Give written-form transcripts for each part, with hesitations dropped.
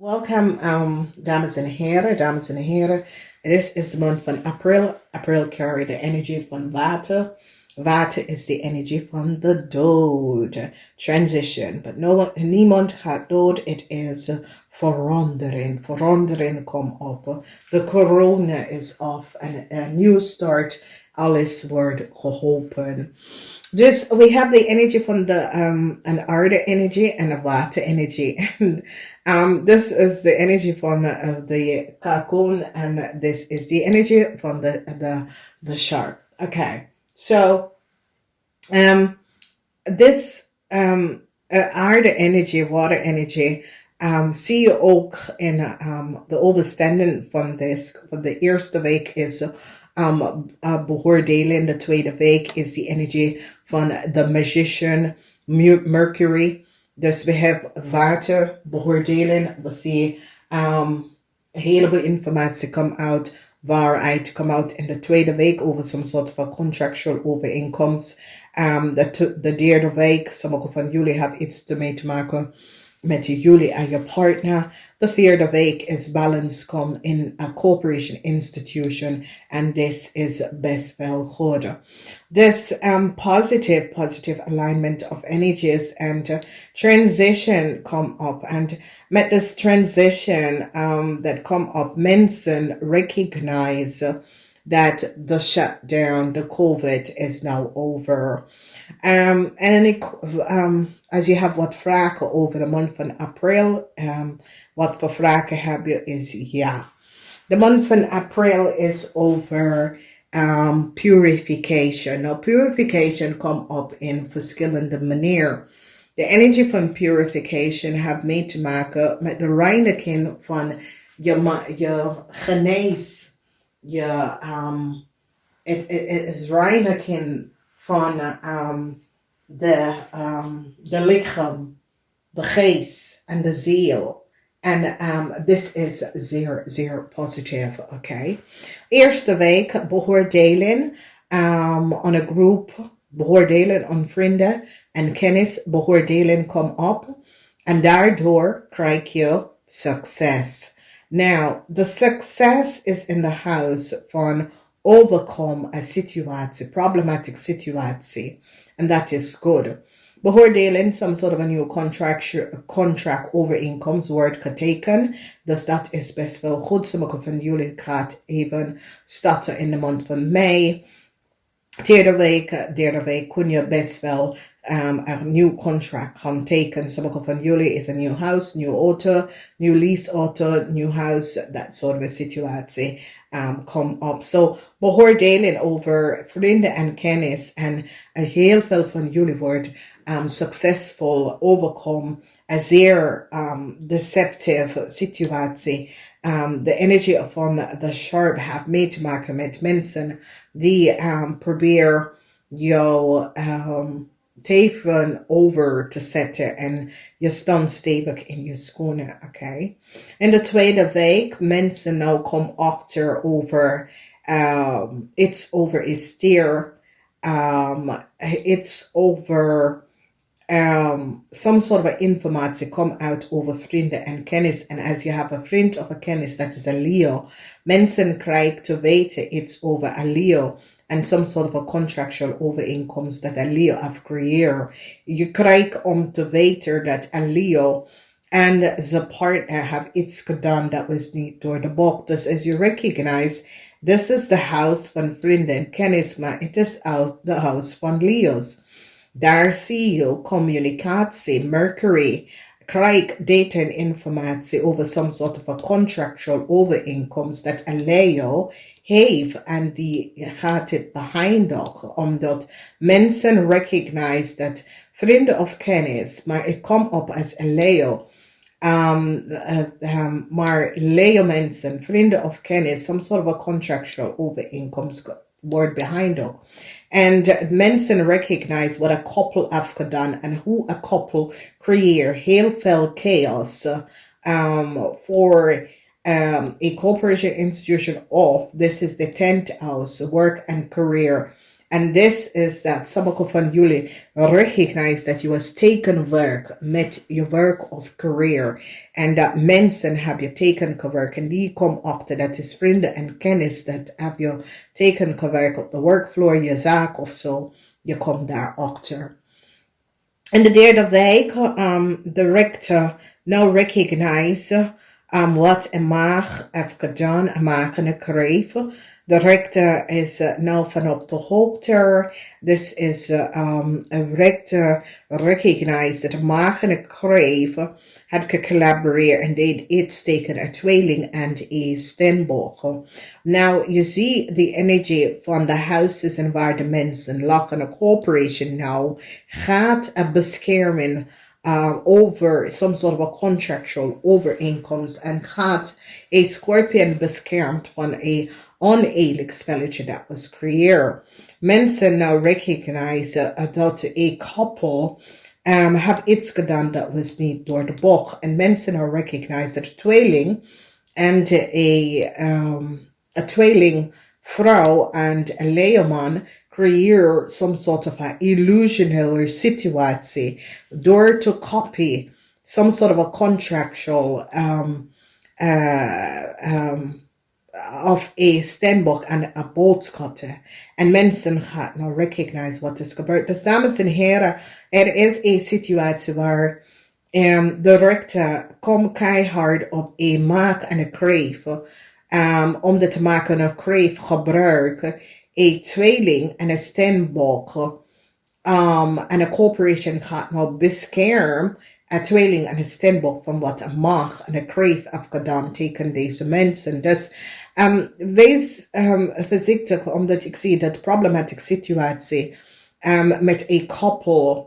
Welcome, dames en heren. This is the month van April. April carry the energy van water. Water is the energy van de dood, transition. But niemand gaat dood. It is verandering. Verandering kom op. De corona is off and a new start. Alles wordt geholpen. Dus we have the energy van de an aarde energy and a water energy. And this is the energy from the cocoon, and this is the energy from the shark. Okay, so this aarde energy, water energy, zie je ook in de overstanding van de eerste week is beoordeling. De tweede week is the energy van the magician, Mercury. Dus we hebben water, beoordeling. We zien een heleboel informatie komt waaruit komt uit in de tweede week over some sort of a contractual overeenkomst. De derde week, sommige van jullie hebben iets ermee te maken met jullie en je partner. De vierde week is balance come in a corporation institution, and this is best wel goed. This positive alignment of energies and transition come up, and met this transition that come up, mensen recognize that the shutdown, the COVID is now over. Als je hebt wat vragen over de maand van april, wat voor vragen heb je is ja. De maand van april is over purification. Nou, purification komt op in verschillende manieren. De energie van purification heeft mee te maken met de reiniging van je genees. Het is reiniging van de lichaam, de geest en de ziel. En this is zeer, zeer positief, okay? Eerste week beoordeling on a group, beoordeling on vrienden en kennis, beoordeling kom op. En daardoor krijg je succes. Now, the success is in the house van overcome a situatie, problematic situatie. And that is good. Beoordeling, some sort of a new contract overeenkomst wordt getekend. Dus dat is best wel goed. Sommige van jullie gaat even starten in de maand van mei. Derde week kun je best wel een nieuw contract gaan tekenen. Sommige van jullie is een nieuw huis, nieuw auto, nieuw lease auto, nieuw huis, that sort of a situatie come up. So, beoordeling over vrienden en kennis en heel veel van jullie wordt succesvol overkomen. Een zeer deceptive situatie. De energie van de sharp heeft mee te maken met mensen die proberen jou teven over te zetten en je staat stevig in je schoenen, oké? In de tweede week, mensen nou komen achter over iets over Esther, iets over some sort of informatie komt uit over vrienden en kennis. En als je hebt een vriend of een kennis, dat is een Leo. Mensen krijgen te weten iets over een Leo. And some sort of a contractual overeenkomst dat een Leo heeft gecreëerd. Je krijgt om te weten dat een Leo en zijn partner hebben iets gedaan dat was niet door de boek. Dus as you recognize, this is the house van vrienden en kennis, maar het is de house van Leo's. Daar zie je communicatie, Mercury, krijg data en informatie over some sort of a contractual overeenkomst dat een Leo heeft en die gaat het behind omdat mensen recognize dat vrienden of kennis, maar het komt op als een Leo. Maar Leo mensen, vrienden of kennis, some sort of a contractual overeenkomst wordt behind ook. And mensen recognize what a couple heeft gedaan en hoe a couple creëert heel veel chaos for a corporation institution of this is the 10th house, work and career And this is dat sommige van jullie recognize dat je was tekenwerk met je werk of career. En dat mensen hebben je tekenwerk. En die komen achter, dat is vrienden en kennis dat heb je tekenwerk op de workfloor, je zaak of zo. Je komt daar achter. In de derde week, de rechter nou recognize wat een maag heeft gedaan, een maag en een kreef. De rechter is nou van op de hoogte. Dus is een rechter recognize dat de maag en een kreef had gecollaboreerd en deed iets tegen een tweeling en een steenbok. Nou, je ziet de energie van de huizen en waar de mensen lachen. Een corporation nou gaat beschermen over some sort of a contractual overeenkomst en gaat een scorpion beschermd van een oneerlijk spelletje dat was creëerd. Mensen nou recognize dat een couple have iets gedaan dat was niet door de bocht. En mensen nou recognize dat een tweeling en een tweeling vrouw en een leeuwman creëer some sort of a illusional situatie door te copy some sort of a contractual of een steenbok en een boodschap. En mensen gaan nou recognize wat is gebeurd. Dus dames en heren, er is een situatie waar de rechter komt keihard op een maak en een kreef. Om dit te maken een kreef gebruiken een tweeling en een steenbok. En een corporation gaat nou beschermen een tweeling en een steenbok van wat een maag en een kreef heeft gedaan tegen deze mensen. Dus wees voorzichtig, omdat ik zie dat problematische situatie met een couple.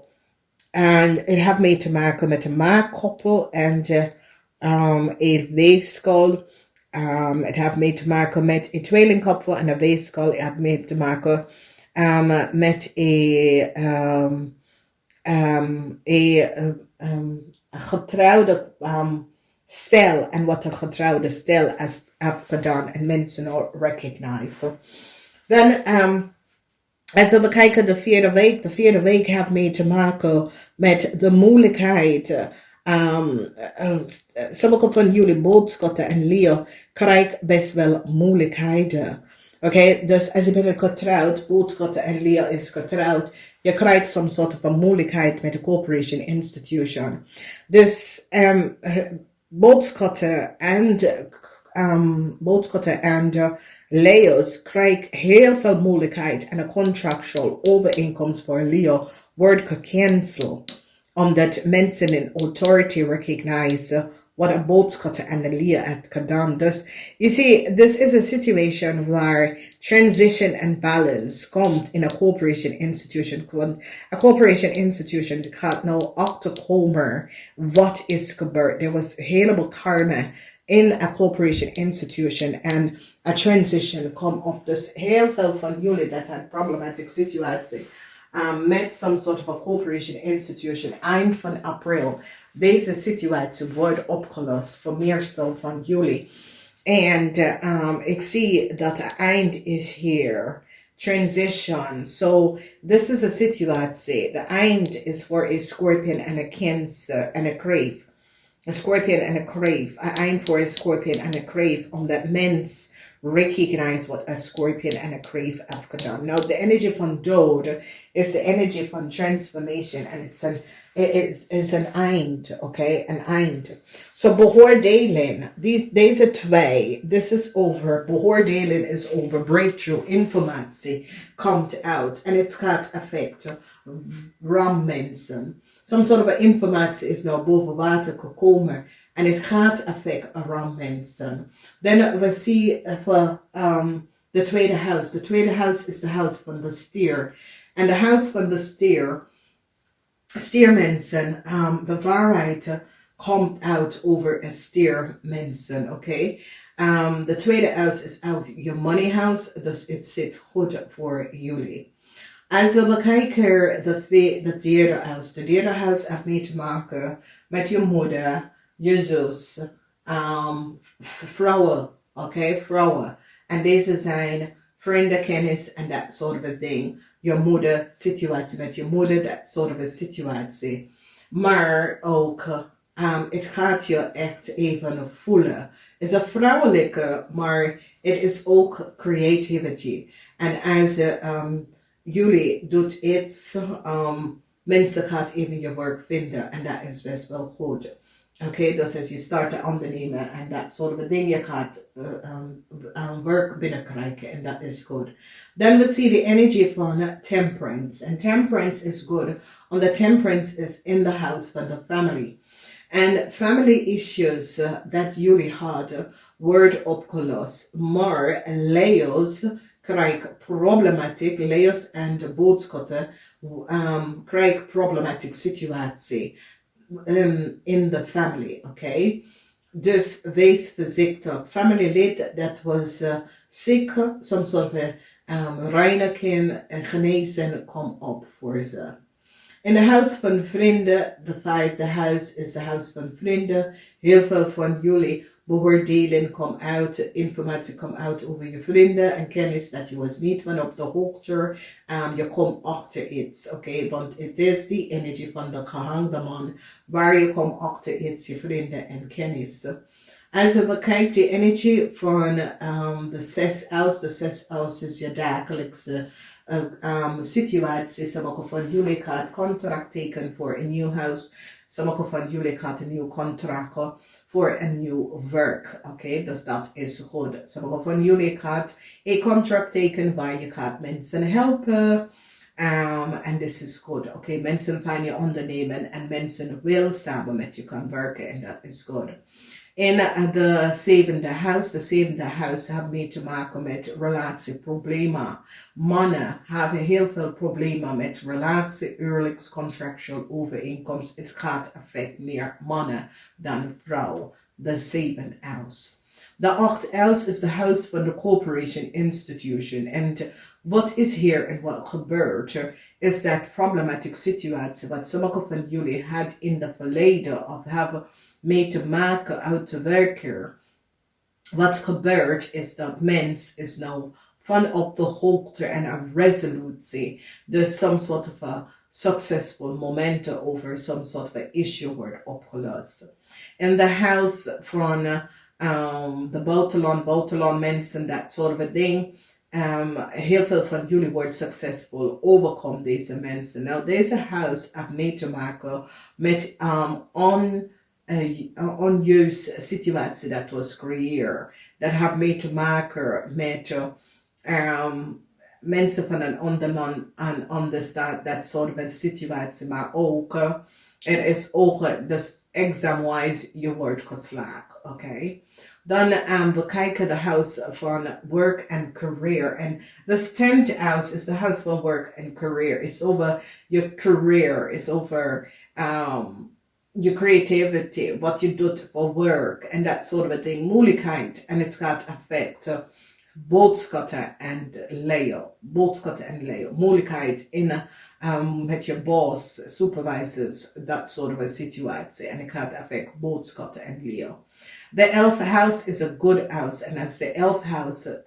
En het heeft mee te maken met een maagkoppel en een weeskal. Het heeft mee te maken met een tweelingkoppel en een weeskal. Het heeft mee te maken met een getrouwde stel en wat een getrouwde stel heeft gedaan en mensen recognize. Dan, als we bekijken de vierde week heeft mee te maken met de moeilijkheid. Sommige van jullie boodschappen en Leo krijgen best wel moeilijkheden. Oké, dus als je bent getrouwd, boodschappen en Leo is getrouwd, je krijgt some sort of a moeilijkheid met de corporation institution. Dus boodschappen en Leo's krijgen heel veel moeilijkheid en een contractual overeenkomst voor Leo wordt gecanceld. Omdat mensen in authority recognize wat een boodschap en de Leo heeft gedaan. Dus je ziet, this is a situation waar transition and balance komt in een corporation institution. Want een corporation institution gaat nou achterkomen wat is gebeurd. Er was een heleboel karma in a corporation institution en a transition komt op. Dus heel veel van jullie dat had problematische situatie. Met some sort of a corporation institution eind van april. Deze situatie wordt opgelost voor meestal van jullie. En ik zie dat het eind is hier. Transition. So this is a situatie. De eind is voor een scorpion en een cancer en een kreef. Een scorpion en een kreef. Een eind voor een scorpion en een kreef. Omdat mens recognize what a scorpion and a crave have gedaan. Now, the energy van dood is the energy van transformation, and it is an eind, okay? An eind. So, beoordeling, deze twee, this is over. Beoordeling is over. Breakthrough, informatie komt out, and it gaat affect mensen. Some sort of informatie is nou boven water gekomen. En het gaat effect around mensen. Dan we zien voor de tweede huis. De tweede huis is de huis van de stier. En de huis van de stiermensen, de waarheid komt uit over een stiermensen, oké? De tweede huis is uit je money house, dus het zit goed voor jullie. Als we bekijken de derde huis. De derde huis heeft mee te maken met je moeder, je zus, vrouwen, oké, vrouwen. En deze zijn vrienden kennis en dat soort of ding. Je moeder situatie met je moeder, dat soort of een situatie. Maar ook, het gaat je echt even voelen. Het is een vrouwelijke, maar het is ook creativity. En als jullie doet iets, mensen gaat even je werk vinden en dat is best wel goed. Oké, dus als je start te ondernemen en dat soort of dingen, je gaat werk binnenkrijgen en dat is goed. Dan we zien de energie van temperance. En temperance is good, omdat temperance is in the house van de family. En family issues dat jullie hadden, wordt opgelost. Maar Leo's krijgen problematiek, Leo's en de boodschappen krijgen problematic situatie in the family, okay? Dus wees voorzichtig. Familielid dat was ziek, some sort of reiniging en genezen, kom op voor ze. In de huis van vrienden, de vijfde huis is de huis van vrienden. Heel veel van jullie beoordelen komt uit, informatie komt uit over je vrienden en kennis dat je was niet van op de hoogte. Je komt achter iets, oké? Want het is die energie van de gehangde man waar je komt achter iets, je vrienden en kennis. Als we kijken de energie van de zes huis is je dagelijkse situatie. Sommige van jullie gaat contract tekenen voor een nieuw huis. Sommige van jullie gaat een nieuw contract voor een nieuw werk. Oké, dus dat is goed. Sommige van jullie gaat een contract tekenen waar je gaat mensen helpen. En dit is goed. Oké, mensen van je ondernemen en mensen wil samen met je gaan werken en dat is goed. In de zevende huis heeft mee te maken met relatieproblemen. Mannen hebben heel veel problemen met relatie, huwelijks, contractual overeenkomst. Het gaat affect meer mannen dan vrouwen. De zevende huis. De achtste huis is de huis van de corporation institution. En wat is hier en wat gebeurt is dat problematic situatie wat sommige van jullie had in de verleden of hebben mee te maken uit te werken. Wat gebeurt is dat mens is nou van op de hoogte en een resolutie. Dus some sort of a successful momenten over some sort of a issue wordt opgelost. In de huis van de buitenland mensen, dat soort of ding. Heel veel van jullie wordt succesvol, overkomt deze mensen. Nou, deze huis heeft mee te maken met onjuiste situatie dat was gecreëerd. Dat heeft mee te maken met mensen van een ander land en ander staat, dat soort van situatie. Maar ook, er is ook, dus exam-wise, je wordt geslaagd, oké? Dan we kijken de huis van work en career. En de 10th house is de huis van work en career. It's over je career, it's over je creativity, wat je doet voor work en dat soort of ding. Moeilijkheid en het gaat affecten boodschappen en Leo. Moeilijkheid in met je boss, supervisors, dat soort of situatie. En het gaat affecten boodschappen en Leo. The 11th house is a good house. And as the 11th house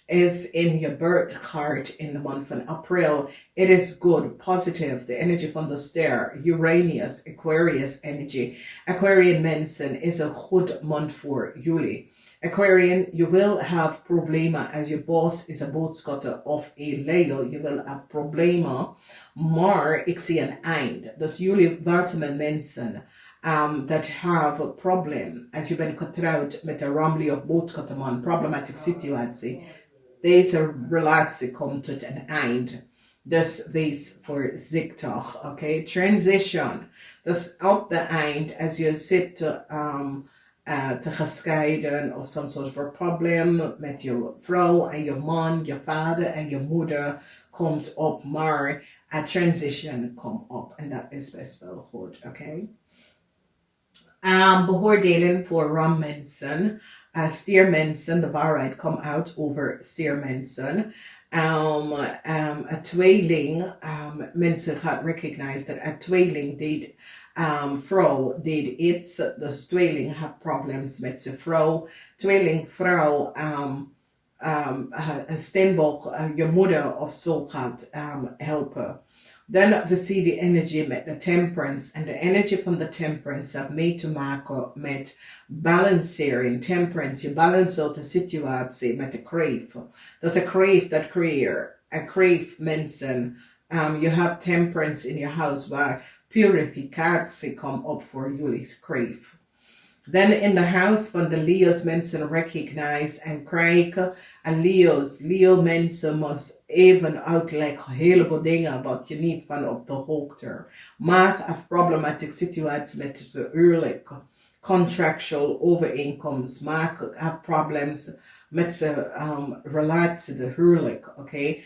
is in your birth chart in the month of April, it is good, positive. The energy from the star, Uranus, Aquarius energy. Aquarian mensen is a good month for Juli. Aquarian, you will have problemen as your boss is a boodschatter of a Leo. You will have problemen, maar ik zie een eind. Dus jullie warten mensen that have a problem. Als je bent getrouwd met een ramli of boodschapperman, problematic situatie. Deze relatie komt tot een eind. Dus wees voorzichtig, oké? Transition. Dus op de eind, als je zit te gescheiden of some sort of a problem met je vrouw en je man, je vader en je moeder komt op, maar a transition komt op. En dat is best wel goed, oké? Beoordelen voor rammensen. Stiermensen, de waarheid komt uit over stiermensen. A tweeling, mensen gaan recognize dat a tweeling deed vrouw deed iets, dus tweeling had problems met zijn vrouw. Tweeling vrouw een steenbok, je moeder of zo gaat helpen. Dan we zien de energie met de temperance. En de energie van de temperance heeft mee te maken met balancering. Temperance, je balanceert de situatie met de crave. Dat is een crave dat creëert. Een crave mensen. You have temperance in your house waar purificatie komt op voor jullie crave. Then in the house van de Leo's mensen recognize en krijgen. En Leo mensen must even uitleggen heleboel dingen wat je niet van op de hoogte. Maar een problematic situatie met de huwelijk, contractual overeenkomst, maar problems met de relatie, de huwelijk, oké.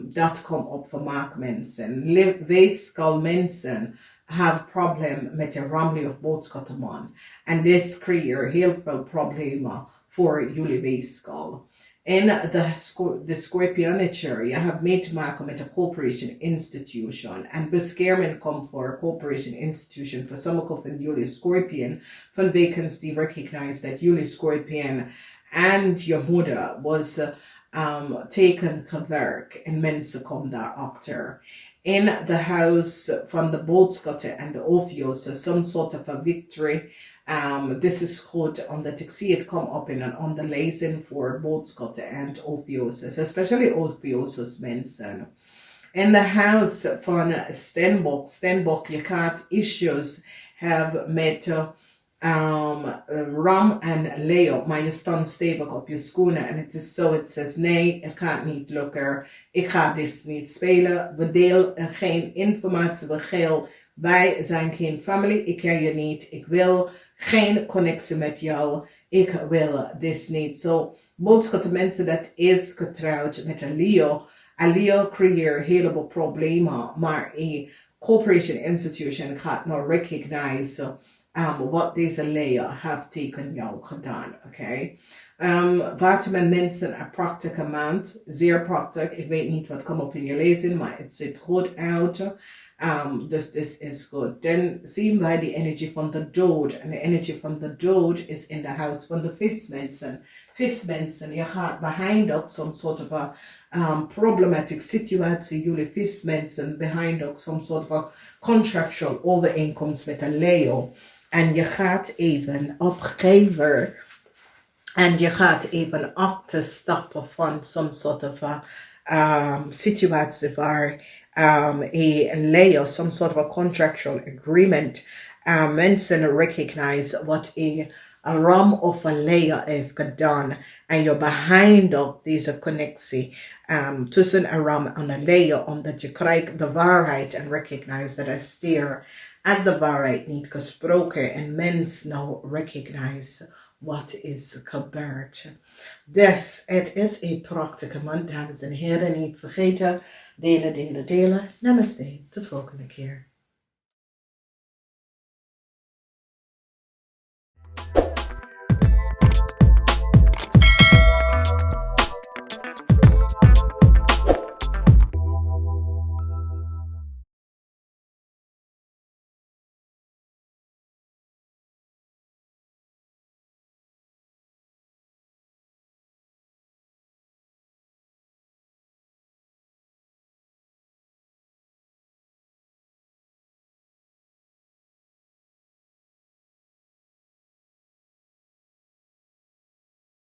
Dat komt op voor maakmensen. Weeskal mensen have problem met de ramli of boodschappenman. En dit creëert heel veel problemen voor jullie weeskal. In de Scorpionature, je hebt mee te maken met de corporation institution. En bescherming komt voor corporation institution. Voor sommige van jullie Scorpion, van wekens die recognize dat jullie Scorpion en je moeder was teken gewerkt. En mensen komen daarachter. In the house van de boodschatten en de ovio's, some sort of a victory. This is goed, omdat ik zie het komen op in een onderlezing voor boodschatten en ovio's, especially ovio's mensen. In the house van Stenbok, je gaat issues hebben met Ram en Leo, maar je staat stevig op je schoenen en het is zo, het zegt nee, het gaat niet lukken, ik ga dit niet spelen, we delen geen informatie, wij zijn geen familie, ik ken je niet, ik wil geen connectie met jou, ik wil dit niet. Zo, boodschappen mensen dat is getrouwd met een Leo creëert heleboel problemen, maar een corporation institution gaat nou recognize wat deze Leo heeft tegen jou gedaan, oké? Wat met mensen een prachtige maand, zeer prachtig. Ik weet niet wat komt op in je lezing, maar het ziet goed uit. Dus dit is goed. Dan zien wij de energie van de dood. En de energie van de dood is in de huis van de vismensen. Vismensen, je gaat behind ook some sort of a problematic situatie. Jullie vismensen behind ook some sort of a contractual overeenkomst met een Leo. En je gaat even opgeven. En je gaat even achterstappen van some sort of a situatie waar a Leo, some sort of a contractual agreement. Mensen recognize wat a Ram of a Leo heeft gedaan. En je behind op deze connectie tussen een Ram en een Leo, omdat je krijgt de waarheid en recognize dat er stier en de waarheid niet gesproken en mens nou recognize wat is gebeurd. Dus het is een prachtige maand, dames en heren. Niet vergeten, delen. Namaste. Tot volgende keer.